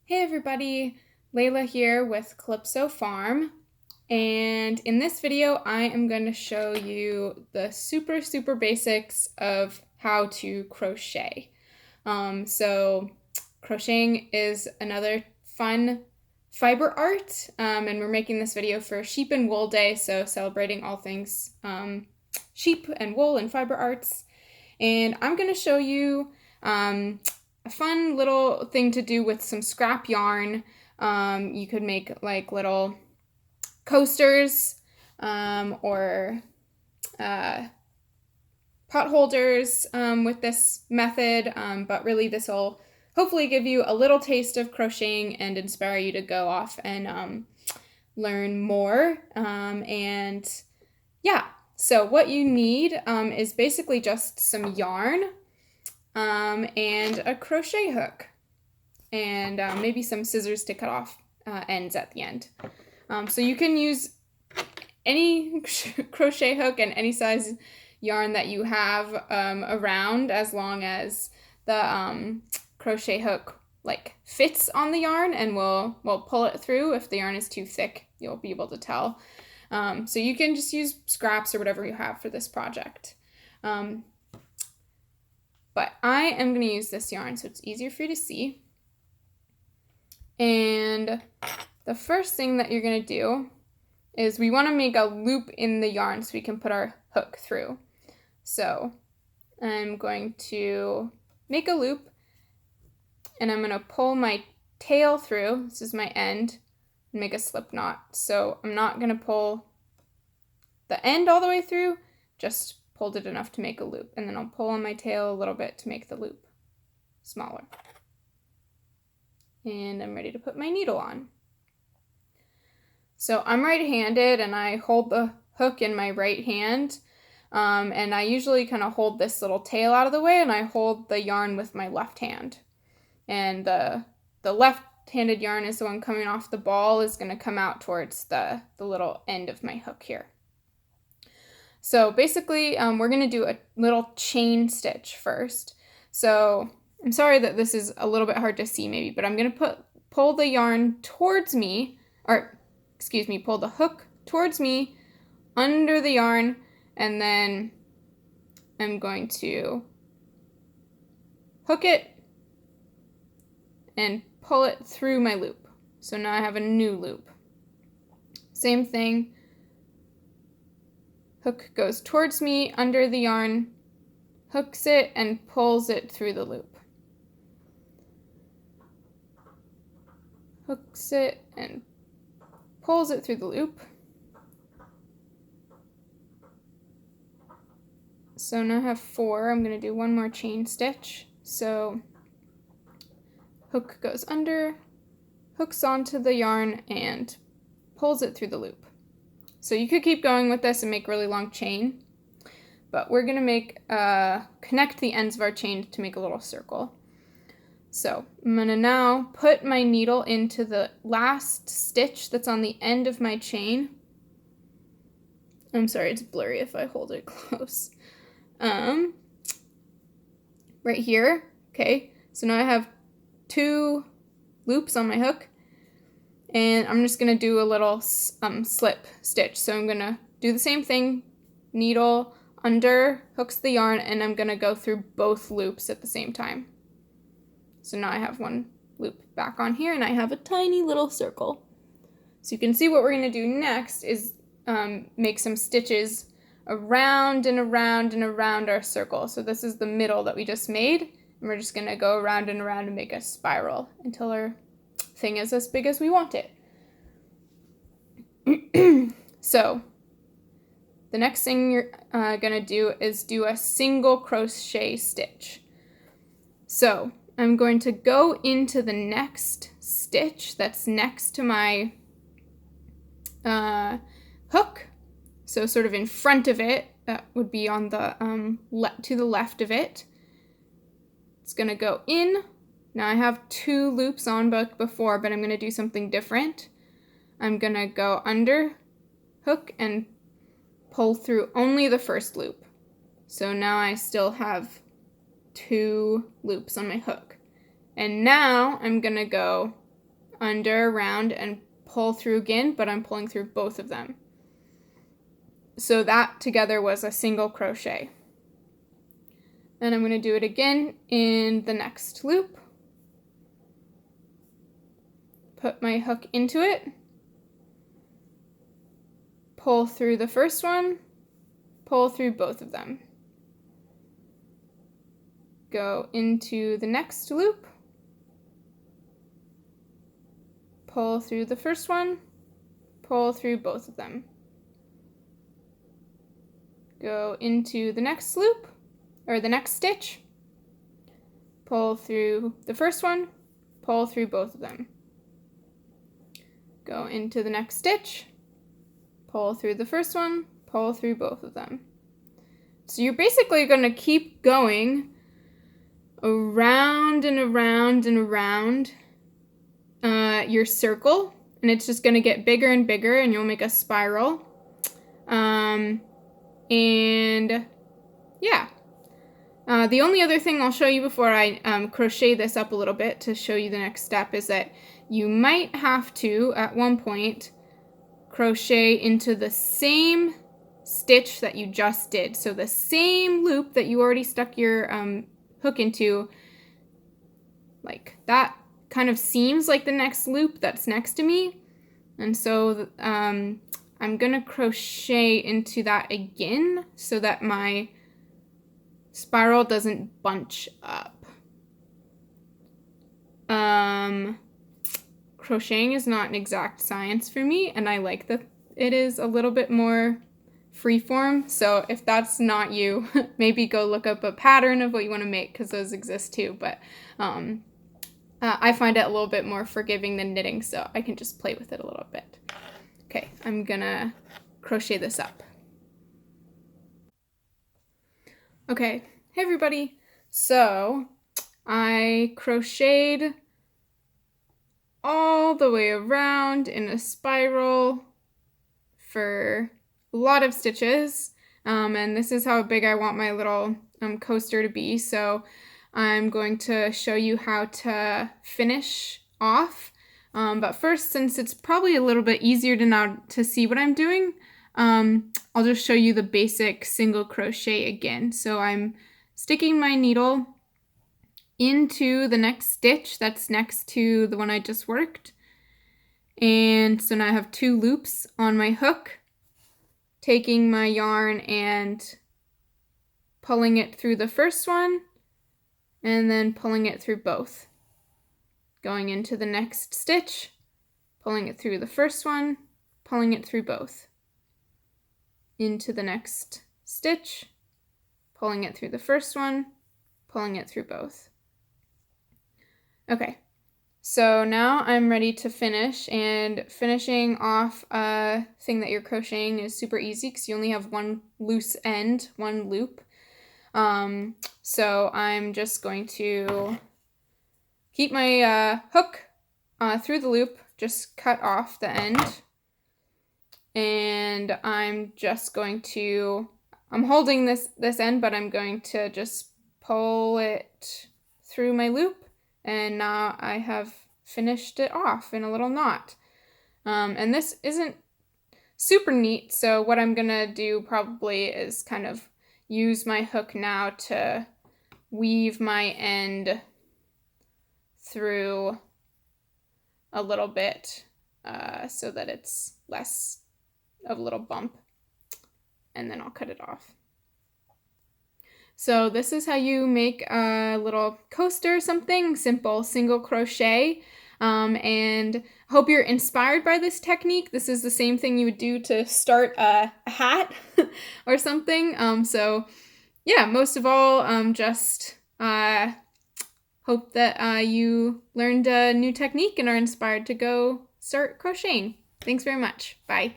Hey everybody, Layla here with Calypso Farm, and in this video I am going to show you the super basics of how to crochet. So crocheting is another fun fiber art, and we're making this video for Sheep and Wool Day, so celebrating all things sheep and wool and fiber arts. And I'm going to show you a fun little thing to do with some scrap yarn. You could make like little coasters or pot holders with this method, but really this will hopefully give you a little taste of crocheting and inspire you to go off and learn more. And yeah, so what you need is basically just some yarn and a crochet hook and maybe some scissors to cut off ends at the end. So you can use any crochet hook and any size yarn that you have around, as long as the crochet hook like fits on the yarn and will pull it through. If the yarn is too thick, you'll be able to tell. So you can just use scraps or whatever you have for this project. But I am going to use this yarn so it's easier for you to see. And the first thing that you're going to do is we want to make a loop in the yarn so we can put our hook through. So I'm going to make a loop and I'm going to pull my tail through. This is my end, and make a slip knot. So I'm not going to pull the end all the way through, just pulled it enough to make a loop, and then I'll pull on my tail a little bit to make the loop smaller. And I'm ready to put my needle on. So I'm right-handed and I hold the hook in my right hand, and I usually kind of hold this little tail out of the way and I hold the yarn with my left hand. And the left-handed yarn is the one coming off the ball, is going to come out towards the little end of my hook here. So basically, we're going to do a little chain stitch first. So I'm sorry that this is a little bit hard to see maybe, but I'm going to pull the yarn towards me, or excuse me, pull the hook towards me under the yarn, and then I'm going to hook it and pull it through my loop. So now I have a new loop. Same thing. Hook goes towards me under the yarn, hooks it, and pulls it through the loop. Hooks it and pulls it through the loop. So now I have 4. I'm going to do one more chain stitch. So hook goes under, hooks onto the yarn, and pulls it through the loop. So you could keep going with this and make a really long chain, but we're going to make connect the ends of our chain to make a little circle. So I'm going to now put my needle into the last stitch that's on the end of my chain. I'm sorry, it's blurry if I hold it close. Right here. Okay, so now I have 2 loops on my hook. And I'm just going to do a little slip stitch. So I'm going to do the same thing, needle under, hooks the yarn, and I'm going to go through both loops at the same time. So now I have one loop back on here, and I have a tiny little circle. So you can see what we're going to do next is make some stitches around and around and around our circle. So this is the middle that we just made, and we're just going to go around and around and make a spiral until our thing is as big as we want it. So the next thing you're gonna do is do a single crochet stitch. So I'm going to go into the next stitch that's next to my hook, so sort of in front of it. That would be on the to the left of it. It's gonna go in. Now I have 2 loops on before, but I'm going to do something different. I'm going to go under, hook, and pull through only the first loop. So now I still have 2 loops on my hook. And now I'm going to go under, around, and pull through again, but I'm pulling through both of them. So that together was a single crochet. And I'm going to do it again in the next loop. Put my hook into it, pull through the first one, pull through both of them. Go into the next loop, pull through the first one, pull through both of them. Go into the next loop, or the next stitch, pull through the first one, pull through both of them. Go into the next stitch, pull through the first one, pull through both of them. So you're basically going to keep going around and around and around your circle, and it's just going to get bigger and bigger, and you'll make a spiral. And yeah. The only other thing I'll show you before I crochet this up a little bit to show you the next step is that you might have to, at one point, crochet into the same stitch that you just did. So the same loop that you already stuck your hook into, like that kind of seems like the next loop that's next to me. And so I'm gonna crochet into that again so that my spiral doesn't bunch up. Crocheting is not an exact science for me, and I like that it is a little bit more freeform. So if that's not you, maybe go look up a pattern of what you want to make, because those exist too. But I find it a little bit more forgiving than knitting, so I can just play with it a little bit. Okay, I'm gonna crochet this up. Okay, hey everybody. So I crocheted all the way around in a spiral for a lot of stitches, and this is how big I want my little coaster to be. So I'm going to show you how to finish off, but first, since it's probably a little bit easier to see what I'm doing, I'll just show you the basic single crochet again. So I'm sticking my needle into the next stitch that's next to the one I just worked. And so now I have 2 loops on my hook, taking my yarn and pulling it through the first one, and then pulling it through both. Going into the next stitch, pulling it through the first one, pulling it through both. Into the next stitch, pulling it through the first one, pulling it through both. Okay, so now I'm ready to finish, and finishing off a thing that you're crocheting is super easy because you only have one loose end, one loop. So I'm just going to keep my hook through the loop, just cut off the end, and I'm just going to, I'm holding this end, but I'm going to just pull it through my loop. And now I have finished it off in a little knot. And this isn't super neat, so what I'm gonna do probably is kind of use my hook now to weave my end through a little bit so that it's less of a little bump, and then I'll cut it off. So this is how you make a little coaster, something simple, single crochet, and hope you're inspired by this technique. This is the same thing you would do to start a hat or something. So yeah, most of all, just hope that you learned a new technique and are inspired to go start crocheting. Thanks very much. Bye.